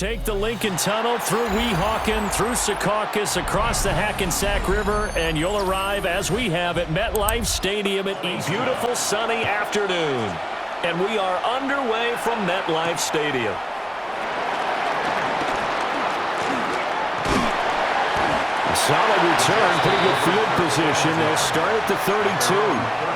take the Lincoln Tunnel through Weehawken, through Secaucus, across the Hackensack River, and you'll arrive, as we have, at MetLife Stadium at a beautiful sunny afternoon. And we are underway from MetLife Stadium. Solid return, pretty good field position. They'll start at the 32.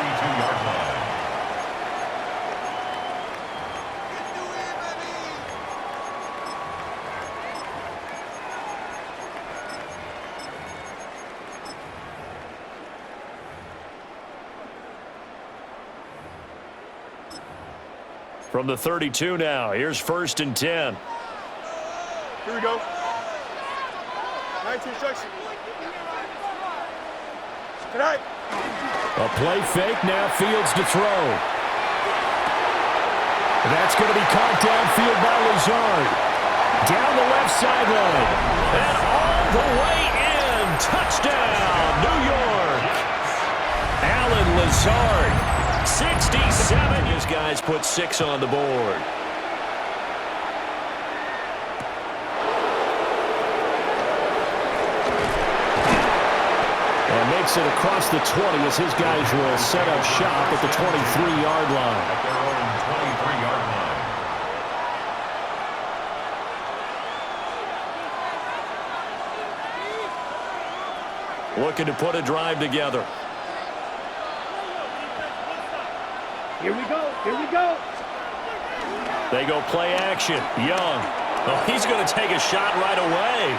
From the 32 now, here's 1st and 10. Here we go. 19 instruction. Tonight. A play fake, now Fields to throw. That's going to be caught downfield by Lazard. Down the left sideline. And all the way in. Touchdown, New York. Alan Lazard. 67. His guys put 6 on the board. And makes it across the 20 as his guys will set up shop at the 23-yard line. At their own 23-yard line. Looking to put a drive together. Here we go. Here we go. They go play action. Young. Oh, he's going to take a shot right away.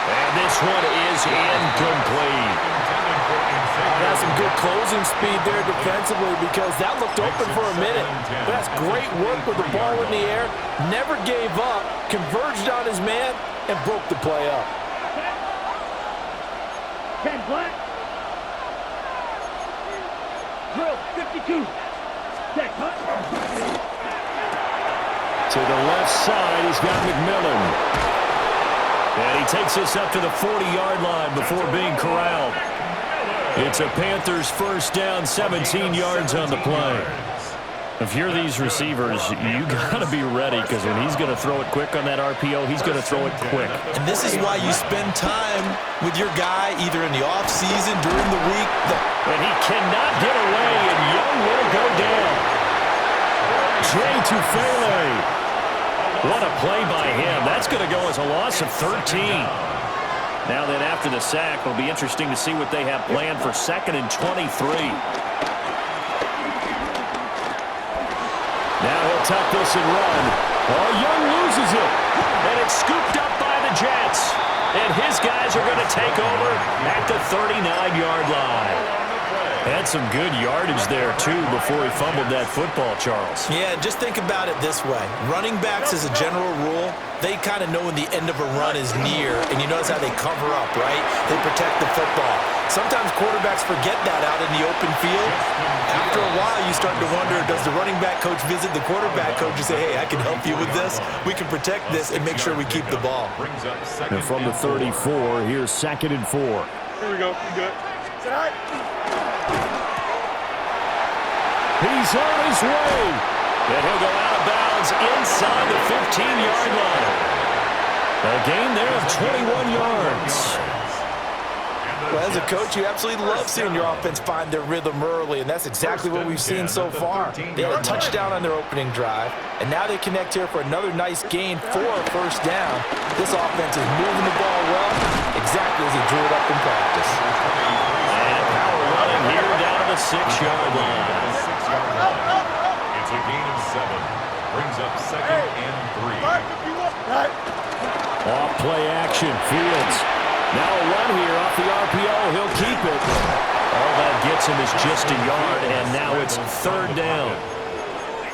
And this one is incomplete. That's some good closing speed there defensively because that looked open for a minute. But that's great work with the ball in the air. Never gave up. Converged on his man and broke the play up. 10 black. Drill 52. Check, huh? To the left side, he's got McMillan. And he takes us up to the 40-yard line before being corralled. It's a Panthers first down, 17 yards on the play. If you're these receivers, you got to be ready because when he's going to throw it quick on that RPO, he's going to throw it quick. And this is why you spend time with your guy either in the offseason, during the week. And he cannot get away, and Young will go down. Trey Tufele. What a play by him. That's going to go as a loss of 13. Now then, after the sack, it'll be interesting to see what they have planned for 2nd and 23. Now he'll tuck this and run. Oh, Young loses it. And it's scooped up by the Jets. And his guys are going to take over at the 39-yard line. Had some good yardage there, too, before he fumbled that football, Charles. Yeah, just think about it this way. Running backs, as a general rule, they kind of know when the end of a run is near, and you notice how they cover up, right? They protect the football. Sometimes quarterbacks forget that out in the open field. After a while, you start to wonder, does the running back coach visit the quarterback coach and say, hey, I can help you with this? We can protect this and make sure we keep the ball. And from the 34, here's 2nd and 4. Here we go. You good? Tonight. He's on his way. And he'll go out of bounds inside the 15-yard line. A gain there of 21 yards. Well, as a coach, you absolutely love seeing your offense find their rhythm early, and that's exactly what we've seen so far. They had a touchdown on their opening drive, and now they connect here for another nice gain for a first down. This offense is moving the ball well, exactly as he drew it up in practice. And power running here down to the 6-yard line. It's a gain of 7. Brings up 2nd and 3. Off play action, Fields. Now a run here off the RPO. He'll keep it. All that gets him is just a yard, and now it's 3rd down.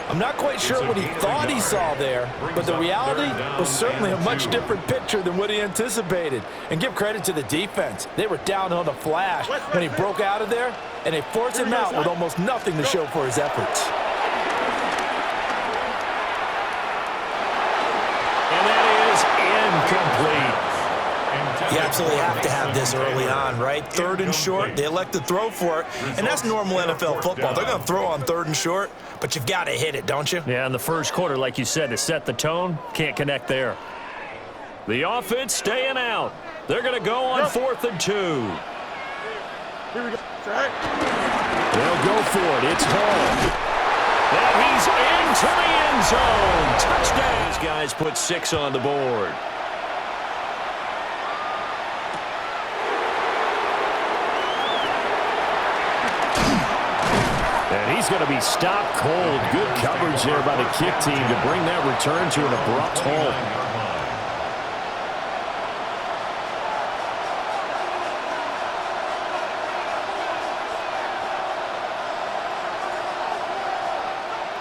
I'm not quite sure what he thought he saw there, but the reality was certainly a much different picture than what he anticipated. And give credit to the defense. They were down on the flash when he broke out of there, and they forced him out with almost nothing to show for his efforts. And that is incomplete. Yeah, absolutely have to have this early on, right? 3rd and short, they elect to throw for it, and that's normal NFL football. They're going to throw on 3rd and short, but you've got to hit it, don't you? Yeah, in the first quarter, like you said, to set the tone, can't connect there. The offense staying out. They're going to go on 4th and 2. Here we go. Right. They'll go for it. It's Hall. And he's into the end zone. Touchdown. These guys put 6 on the board. And he's going to be stopped cold. Good coverage there by the kick team to bring that return to an abrupt halt.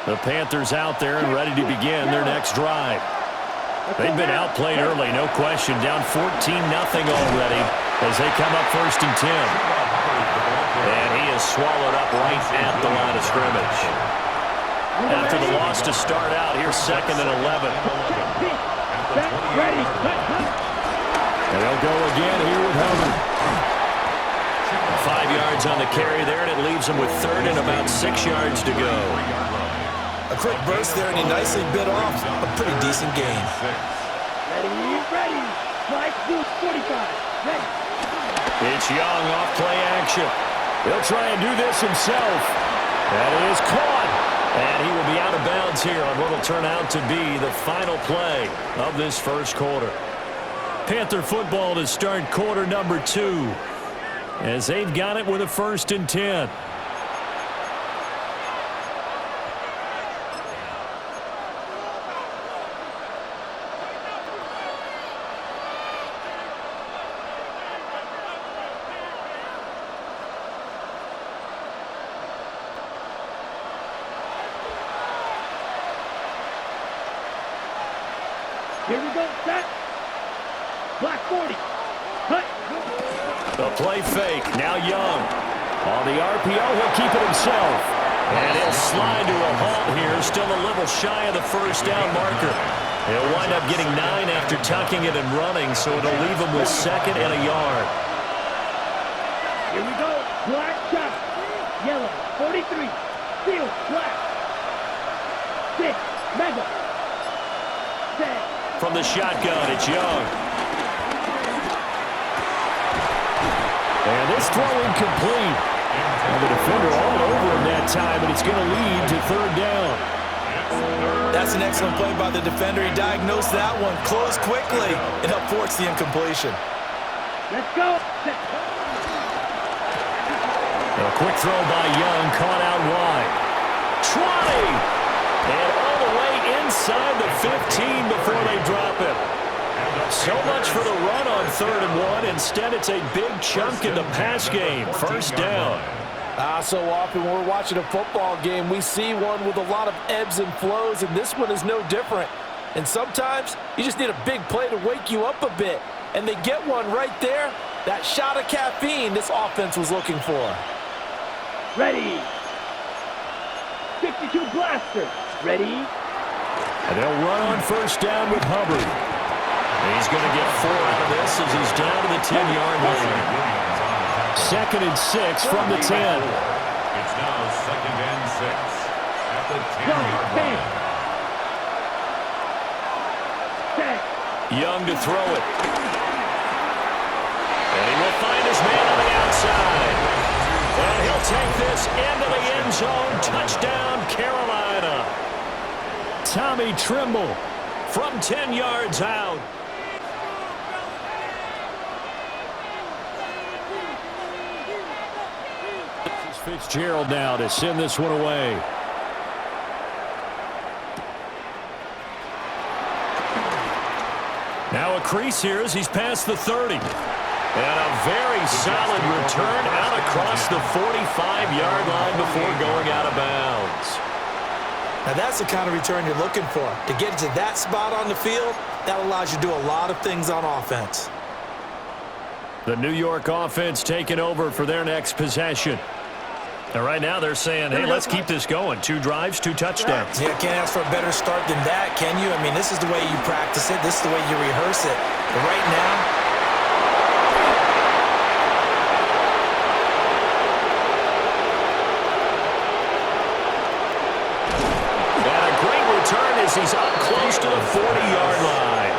The Panthers out there and ready to begin their next drive. They've been outplayed early, no question. Down 14-0 already as they come up 1st and 10. And he is swallowed up right at the line of scrimmage. After the loss to start out, here's 2nd and 11. And they'll go again here with Hubbard. 5 yards on the carry there, and it leaves them with 3rd and about 6 yards to go. A quick burst there, and he nicely bit off a pretty decent gain. Ready. Strike 45. Ready. It's Young off play action. He'll try and do this himself. That is caught. And he will be out of bounds here on what will turn out to be the final play of this first quarter. Panther football to start quarter number 2 as they've got it with a 1st and 10. Here we go. Set. Black 40. Cut. The play fake. Now Young. On the RPO, he'll keep it himself. And he'll slide to a halt here. Still a little shy of the first down marker. He'll wind up getting 9 after tucking it and running, so it'll leave him with 2nd and a yard. Here we go. Black shot. Yellow. 43. Field. Black. 6. Mega. 10. From the shotgun, it's Young. And this throw incomplete. And the defender all over him that time, and it's going to lead to 3rd down. That's an excellent play by the defender. He diagnosed that one, closed quickly, and helped force the incompletion. Let's go. A quick throw by Young, caught out wide. 20! And all the way inside the 15 before they drop it. So much for the run on 3rd and 1. Instead, it's a big chunk in the pass game. 1st down. So often when we're watching a football game, we see one with a lot of ebbs and flows, and this one is no different. And sometimes you just need a big play to wake you up a bit. And they get one right there. That shot of caffeine this offense was looking for. Ready. 52 blaster. Ready. And they'll run on 1st down with Hubbard. He's going to get 4 out of this as he's down to the 10-yard line. 2nd and 6 from the 10. It's now 2nd and 6 at the 10-yard line. Young to throw it. And he will find his man on the outside. And he'll take this into the end zone. Touchdown, Carolina. Tommy Trimble from 10 yards out. This is Fitzgerald now to send this one away. Now a crease here as he's past the 30. And a very solid return out across the 45-yard line before going out of bounds. Now that's the kind of return you're looking for. To get to that spot on the field, that allows you to do a lot of things on offense. The New York offense taking over for their next possession. And right now they're saying, hey, let's keep this going. 2 drives, 2 touchdowns. Yeah, can't ask for a better start than that, can you? I mean, this is the way you practice it. This is the way you rehearse it. But right now, close to the 40-yard line.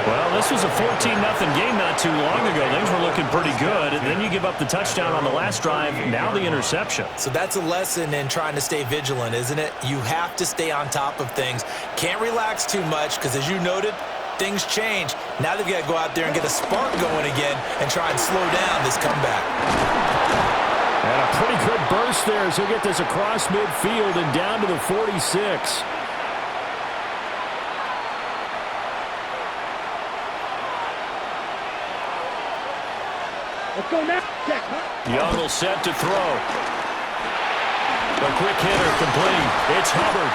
Well, this was a 14-0 game not too long ago. Things were looking pretty good, and then you give up the touchdown on the last drive, now the interception. So that's a lesson in trying to stay vigilant, isn't it? You have to stay on top of things. Can't relax too much because, as you noted, things change. Now they've got to go out there and get a spark going again and try and slow down this comeback. And a pretty good burst there as he'll get this across midfield and down to the 46. Let's go now. Check, huh? Young will set to throw. A quick hitter complete. It's Hubbard.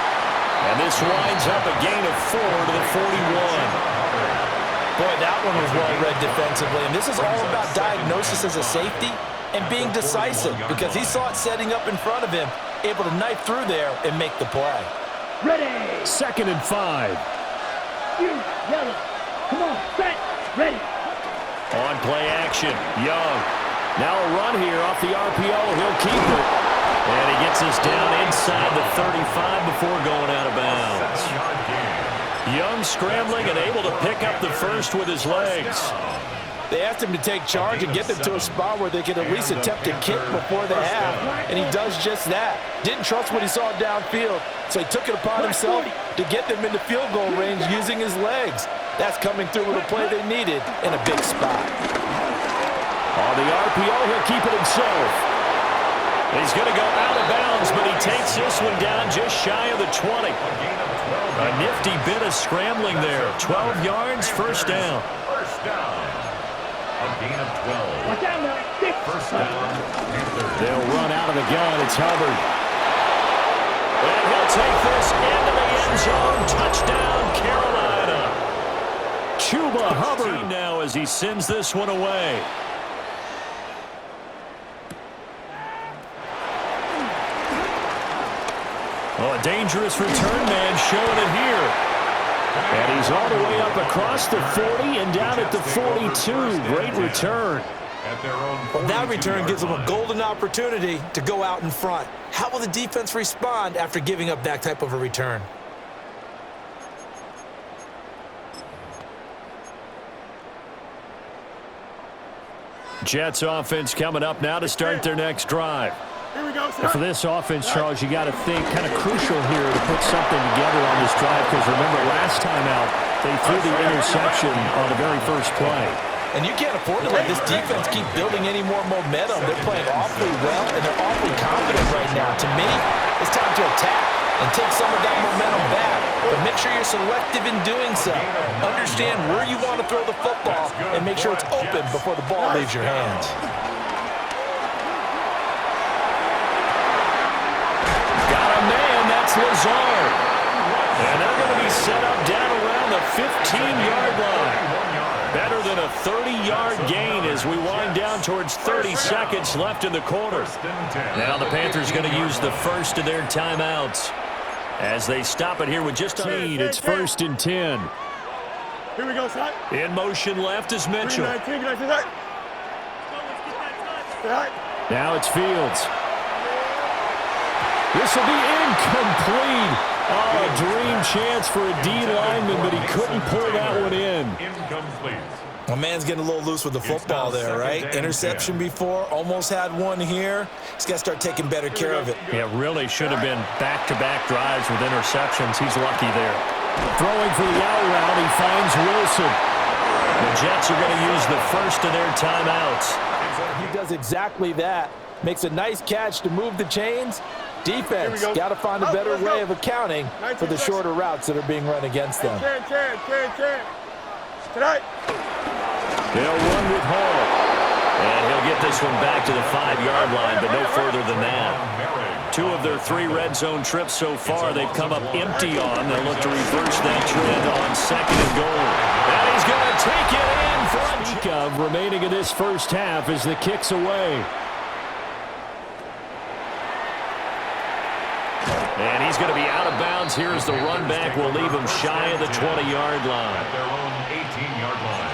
And this winds up a gain of 4 to the 41. Boy, that one was well read defensively. And this is all about diagnosis as a safety and being decisive because he saw it setting up in front of him, able to knife through there and make the play. Ready. 2nd and 5. You, yellow. Come on, set, ready. On play action, Young. Now a run here off the RPO. He'll keep it. And he gets us down inside the 35 before going out of bounds. Young scrambling and able to pick up the first with his legs. They asked him to take charge and get them to a spot where they could at least attempt a kick before the half, and he does just that. Didn't trust what he saw downfield, so he took it upon himself to get them into field goal range using his legs. That's coming through with a play they needed in a big spot. On the RPO, he'll keep it himself. He's going to go out of bounds, but he takes this one down just shy of the 20. A nifty bit of scrambling there. 12 yards, first down. First down. A gain of 12. Watch out now. First down. They'll run out of the gun. It's Hubbard. And he'll take this into the end zone. Touchdown, Carolina. Chuba Hubbard now as he sends this one away. Oh, a dangerous return man showing it here. And he's all the way up across the 40 and down at the 42. Great return. Well, that return gives them a golden opportunity to go out in front. How will the defense respond after giving up that type of a return? Jets offense coming up now to start their next drive. And for this offense, Charles, you got to think kind of crucial here to put something together on this drive because remember last time out they threw the interception on the very first play. And you can't afford to let this defense keep building any more momentum. They're playing awfully well, and they're awfully confident right now. To me, it's time to attack and take some of that momentum back. But make sure you're selective in doing so. Understand where you want to throw the football and make sure it's open before the ball leaves your hands. Got a man, that's Lazard. And they're going to be set up down around the 15-yard line. Better than a 30-yard gain as we wind down towards 30 seconds left in the quarter. Now the Panthers going to use the first of their timeouts as they stop it here with just a lead. It's 1st and 10. Here we go, son. In motion left is Mitchell. Now it's Fields. This will be incomplete. Oh, a dream chance for a D lineman, but he couldn't pull that one in. Incomplete. My man's getting a little loose with the football there, right? Interception before, almost had one here. He's got to start taking better care of it. Yeah, really should have been back-to-back drives with interceptions. He's lucky there. Throwing for the out route, he finds Wilson. The Jets are going to use the first of their timeouts. He does exactly that. Makes a nice catch to move the chains. Defense got to find a better way of accounting for the shorter routes that are being run against them. Tonight. They'll run with Hall. And he'll get this one back to the 5-yard line, but no further than that. 2 of their 3 red zone trips so far they've come up empty on. They'll look to reverse that trend on 2nd and goal. And he's going to take it in for a speak of remaining in this first half as the kick's away. And he's going to be out of bounds here as the run back will leave him shy of the 20-yard line. At their own 18-yard line.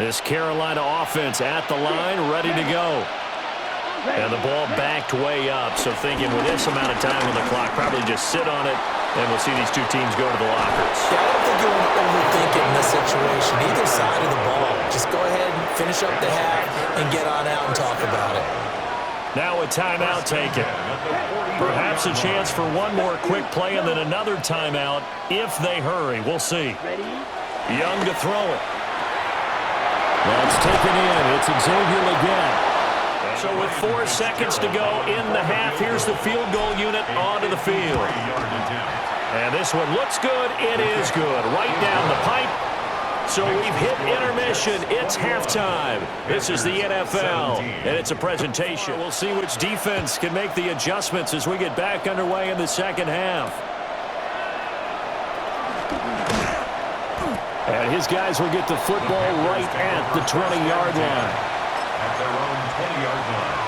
This Carolina offense at the line, ready to go. And the ball backed way up, so thinking with this amount of time on the clock, probably just sit on it, and we'll see these two teams go to the lockers. Yeah, I don't think you want to overthink it in this situation. Either side of the ball. Just go ahead and finish up the half and get on out and talk about it. Now a timeout taken. Perhaps a chance for one more quick play and then another timeout if they hurry. We'll see. Young to throw it. That's taken in. It's Xavier again. So with 4 seconds to go in the half, here's the field goal unit onto the field. And this one looks good. It is good. Right down the pipe. So we've hit intermission. It's halftime. This is the NFL, and it's a presentation. We'll see which defense can make the adjustments as we get back underway in the second half. And his guys will get the football right at the 20-yard line. At their own 20-yard line.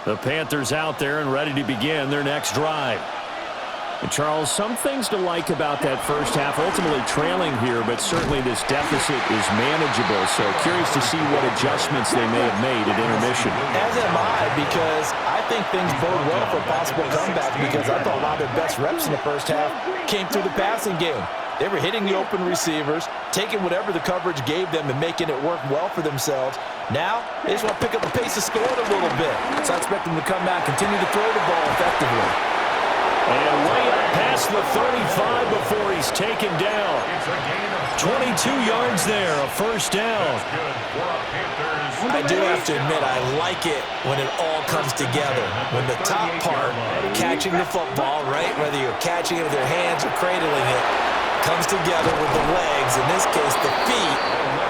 The Panthers out there and ready to begin their next drive. And Charles, some things to like about that first half. Ultimately trailing here, but certainly this deficit is manageable. So curious to see what adjustments they may have made at intermission. As am I, because I think things bode well for a possible comeback, because I thought a lot of their best reps in the first half came through the passing game. They were hitting the open receivers, taking whatever the coverage gave them and making it work well for themselves. Now, they just want to pick up the pace of scoring a little bit. So I expect them to come out and continue to throw the ball effectively. And way up past the 35 before he's taken down. 22 yards there, a first down. I do have to admit, I like it when it all comes together. When the top part, catching the football, right, whether you're catching it with your hands or cradling it, comes together with the legs, in this case the feet,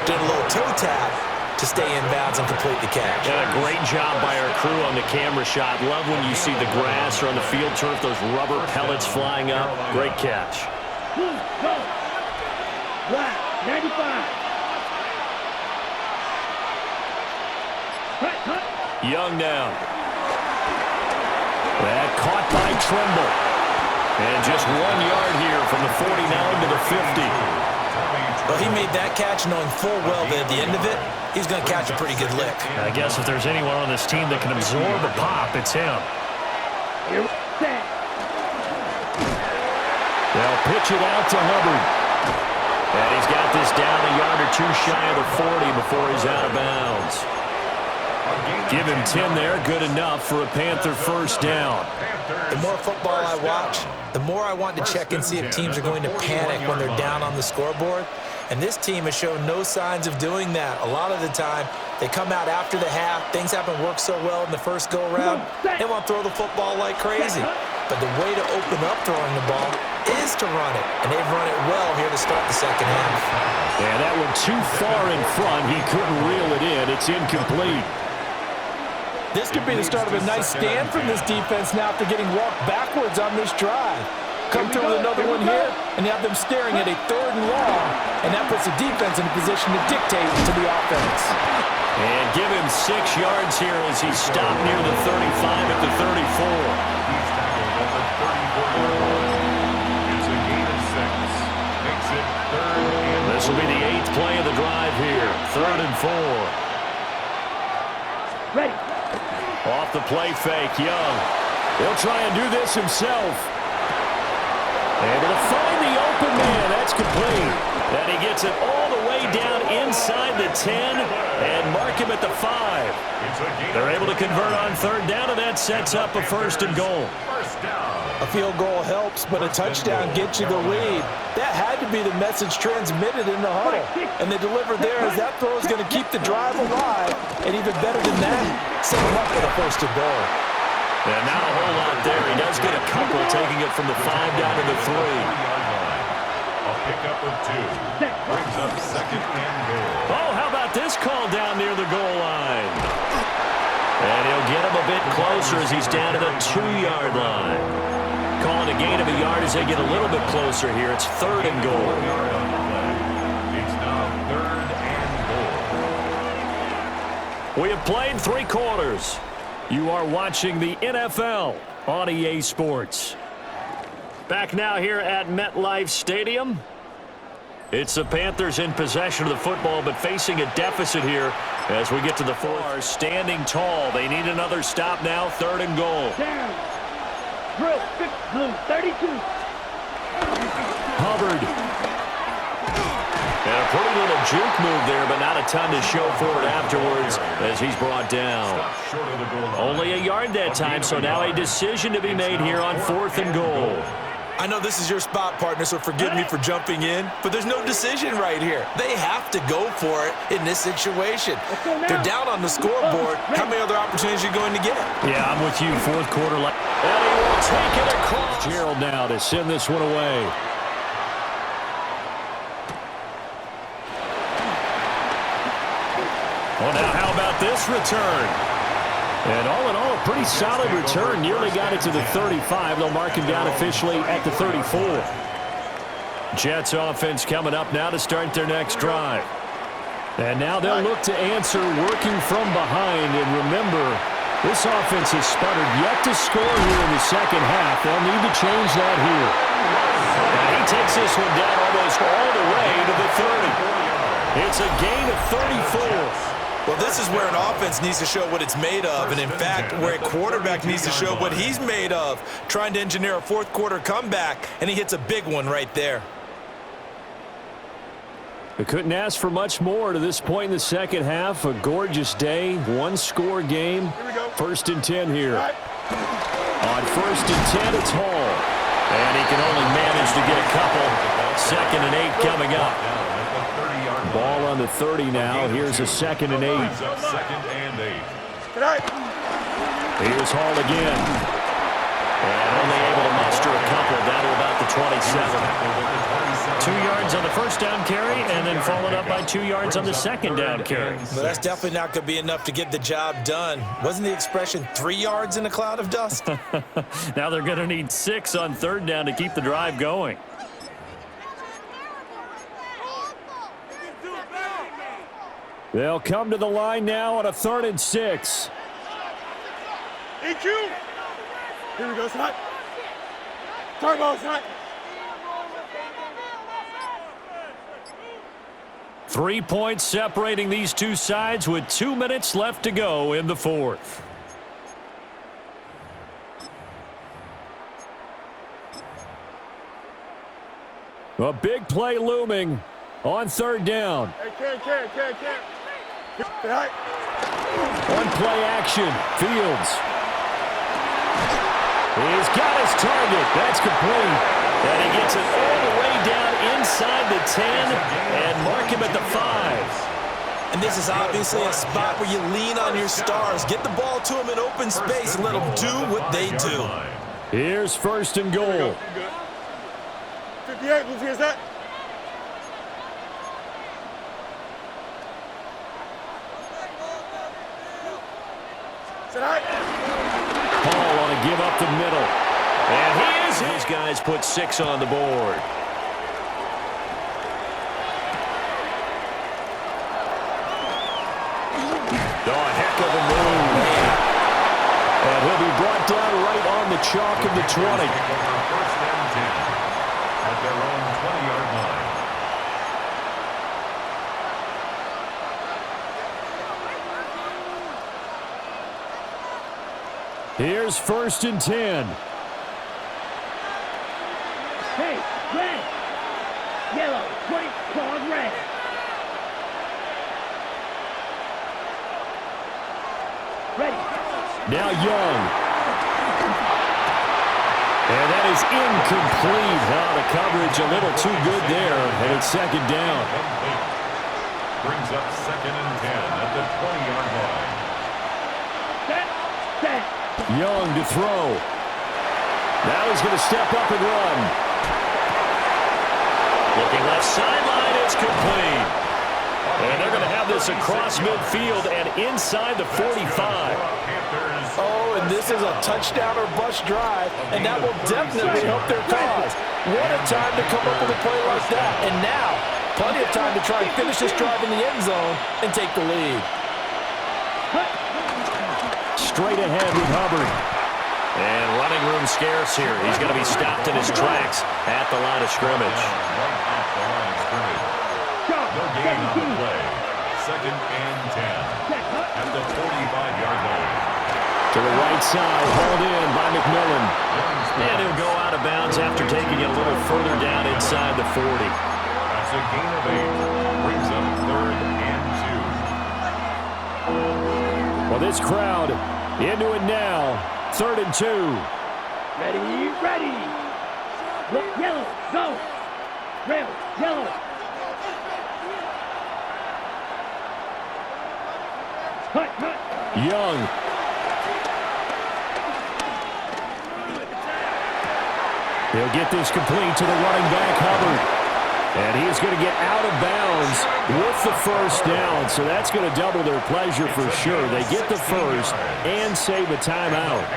doing a little toe tap to stay in bounds and complete the catch. And a great job by our crew on the camera shot. Love when you see the grass or on the field turf, those rubber pellets flying up. Great catch. Go. Black, 95. Cut. Young now. That caught by Trimble. And just 1 yard here from the 49 to the 50. Well, he made that catch knowing full well that at the end of it, he's going to catch a pretty good lick. I guess if there's anyone on this team that can absorb a pop, it's him. They'll pitch it out to Hubbard. And he's got this down a yard or two shy of the 40 before he's out of bounds. Give him 10 there, good enough for a Panther first down. The more football I watch, the more I want to check and see if teams are going to panic when they're down on the scoreboard. And this team has shown no signs of doing that. A lot of the time, they come out after the half. Things haven't worked so well in the first go-around. They want to throw the football like crazy. But the way to open up throwing the ball is to run it. And they've run it well here to start the second half. Yeah, that one too far in front. He couldn't reel it in. It's incomplete. This could be the start of a nice stand from this defense now after getting walked backwards on this drive. Come through with another one here, and you have them staring at a 3rd and long, and that puts the defense in a position to dictate to the offense. And give him 6 yards here as he stopped near the 35 at the 34. He's tackled at the 34-yard line. It's a gain of 6. Makes it 3rd and 4. This will be the 8th play of the drive here. 3rd and 4. Ready. Off the play fake, Young. He'll try and do this himself. Able to find the open man. That's complete. And he gets it all the way down inside the 10 and mark him at the 5. They're able to convert on 3rd down, and that sets up a 1st and goal. A field goal helps, but a touchdown gets you the lead. That had to be the message transmitted in the huddle. And they delivered there as that throw is going to keep the drive alive. And even better than that, set him up for the 1st and goal. And not a whole lot there. He does get a couple, taking it from the 5 down to the 3. A pickup of 2. Brings up 2nd and goal. Oh, how about this call down near the goal line? And he'll get him a bit closer as he's down to the 2-yard line. Calling a gain of a yard as they get a little bit closer here. It's 3rd and goal. It's now 3rd and goal. We have played 3 quarters. You are watching the NFL on EA Sports. Back now here at MetLife Stadium. It's the Panthers in possession of the football, but facing a deficit here as we get to the 4. Standing tall. They need another stop now. 3rd and goal. Down. Drill. Blue. 32. Hubbard. And a pretty little juke move there, but not a ton to show for it afterwards as he's brought down. Only a yard that time, so now a decision to be made here on 4th and goal. I know this is your spot, partner, so forgive me for jumping in, but there's no decision right here. They have to go for it in this situation. They're down on the scoreboard. How many other opportunities are you going to get? Yeah, I'm with you. 4th quarter. And he will take it across. Gerald now to send this one away. Well, now how about this return? And all in all, a pretty solid return. Nearly got it to the 35. They'll mark him down officially at the 34. Jets offense coming up now to start their next drive. And now they'll look to answer working from behind. And remember, this offense has sputtered yet to score here in the second half. They'll need to change that here. And he takes this one down almost all the way to the 30. It's a gain of 34. Well, this is where an offense needs to show what it's made of, and in fact, where a quarterback needs to show what he's made of, trying to engineer a 4th quarter comeback, and he hits a big one right there. They couldn't ask for much more to this point in the second half. A gorgeous day, 1-score game. 1st and 10 here. On 1st and 10, it's Hall. And he can only manage to get a couple. 2nd and 8 coming up. Ball on the 30 now. Here's a 2nd and 8. Here's Hall again. And only able to muster a couple down to about the 27. 2 yards on the first down carry, and then followed up by 2 yards on the second down carry. Well, that's definitely not going to be enough to get the job done. Wasn't the expression 3 yards in a cloud of dust? Now they're going to need 6 on 3rd down to keep the drive going. They'll come to the line now on a 3rd and 6. EQ. Here we go, son. Turbo, son. 3 points separating these two sides with 2 minutes left to go in the 4th. A big play looming on 3rd down. Hey, One play action. Fields. He's got his target. That's complete. And he gets it all the way down inside the 10 and mark him at the 5. And this is obviously a spot where you lean on your stars. Get the ball to them in open space and let them do what they do. Here's 1st and goal. 58, here's that. Paul on a give up the middle. And he is. These guys put 6 on the board. Oh, heck of a move. And he'll be brought down right on the chalk of the 20. First and 10 at their own 20-yard line. Here's 1st and 10. Hey, red. Yellow, white, claws, red. Ready. Now Young. And that is incomplete. The coverage a little too good there, and it's 2nd down. Brings up 2nd and 10 at the 20-yard line. Set. Young to throw. Now he's going to step up and run. Looking left sideline, it's complete. And they're going to have this across midfield and inside the 45. Oh, and this is a touchdown or bust drive, and that will definitely help their cause. What a time to come up with a play like that. And now, plenty of time to try and finish this drive in the end zone and take the lead. Straight ahead with Hubbard. And running room scarce here. He's going to be stopped in his tracks at the line of scrimmage. Right off the line of scrimmage. No gain on the play. 2nd and 10 at the 45-yard line. To the right side, hauled in by McMillan. And he'll go out of bounds after taking it a little further down inside the 40. That's a gain of 8. Brings up 3rd and 2. Well, this crowd into it now. 3rd and 2. Ready, ready. Look, yellow, go. Red, yellow. Cut, cut. Young. He'll get this complete to the running back, Hubbard. And he is going to get out of bounds with the first down. So that's going to double their pleasure for sure. They get the first and save a timeout.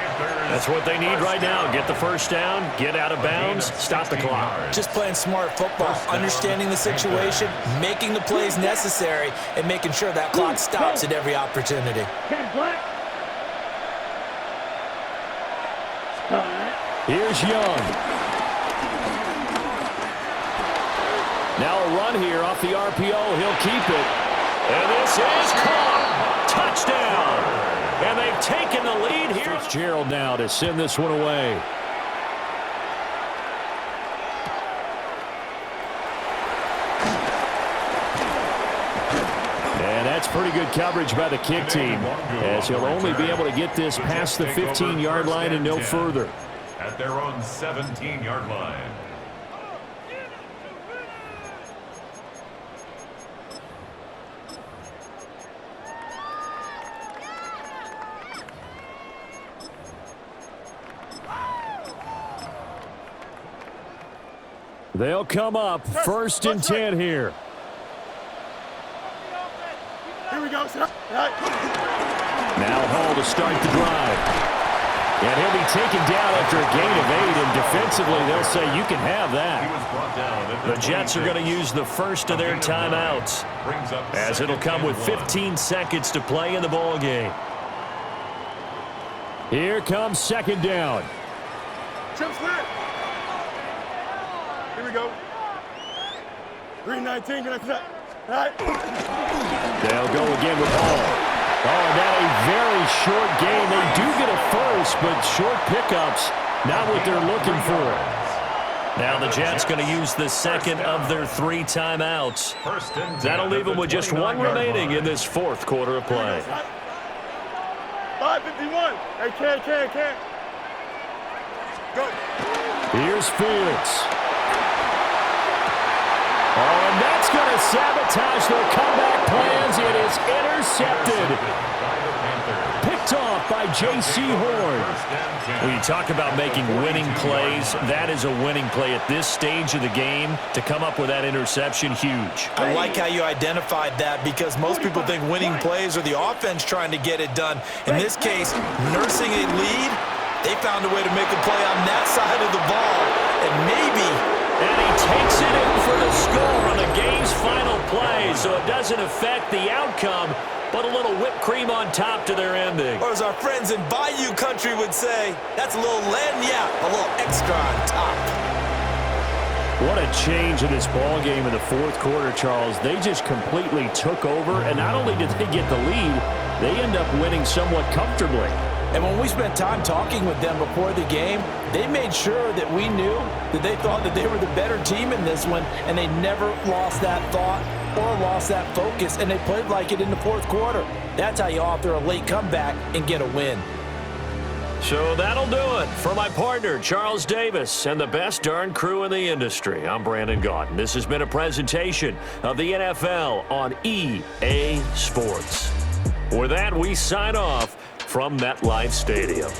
That's what they need right now. Get the first down, get out of bounds, stop the clock. Just playing smart football, understanding the situation, making the plays necessary, and making sure that clock stops at every opportunity. 10 black. Here's Young. Now a run here off the RPO. He'll keep it. And this is caught. Touchdown. And they've taken the lead here. Fitzgerald now to send this one away. And that's pretty good coverage by the kick team, as he'll only be able to get this past the 15-yard line and no further. At their own 17-yard line. They'll come up 1st and 10 here. Here we go, sir. Now Hall to start the drive. And he'll be taken down after a gain of 8, and defensively they'll say you can have that. The Jets are going to use the first of their timeouts, as it'll come with 15 seconds to play in the ball game. Here comes 2nd down. Chip split. Here we go. 3:19, can I cut? All right. They'll go again with Hall. Oh, now a very short game. They do get a first, but short pickups, not what they're looking for. Now the Jets going to use the second of their 3 timeouts. That'll leave them with just 1 remaining in this 4th quarter of play. 5:51. Hey, can't. Go. Here's Fields. Oh, and that's going to sabotage their comeback plans. It is intercepted. Picked off by J.C. Horn. When you talk about making winning plays, that is a winning play at this stage of the game. To come up with that interception, huge. I like how you identified that, because most people think winning plays are the offense trying to get it done. In this case, nursing a lead, they found a way to make a play on that side of the ball. And maybe... And he takes it in for the score on the game's final play, so it doesn't affect the outcome, but a little whipped cream on top to their ending. Or as our friends in Bayou Country would say, that's a little lagniappe, a little extra on top. What a change in this ball game in the 4th quarter, Charles. They just completely took over, and not only did they get the lead, they end up winning somewhat comfortably. And when we spent time talking with them before the game, they made sure that we knew that they thought that they were the better team in this one, and they never lost that thought or lost that focus, and they played like it in the 4th quarter. That's how you author a late comeback and get a win. So that'll do it for my partner, Charles Davis, and the best darn crew in the industry. I'm Brandon Gaudin. This has been a presentation of the NFL on EA Sports. With that, we sign off from MetLife Stadium.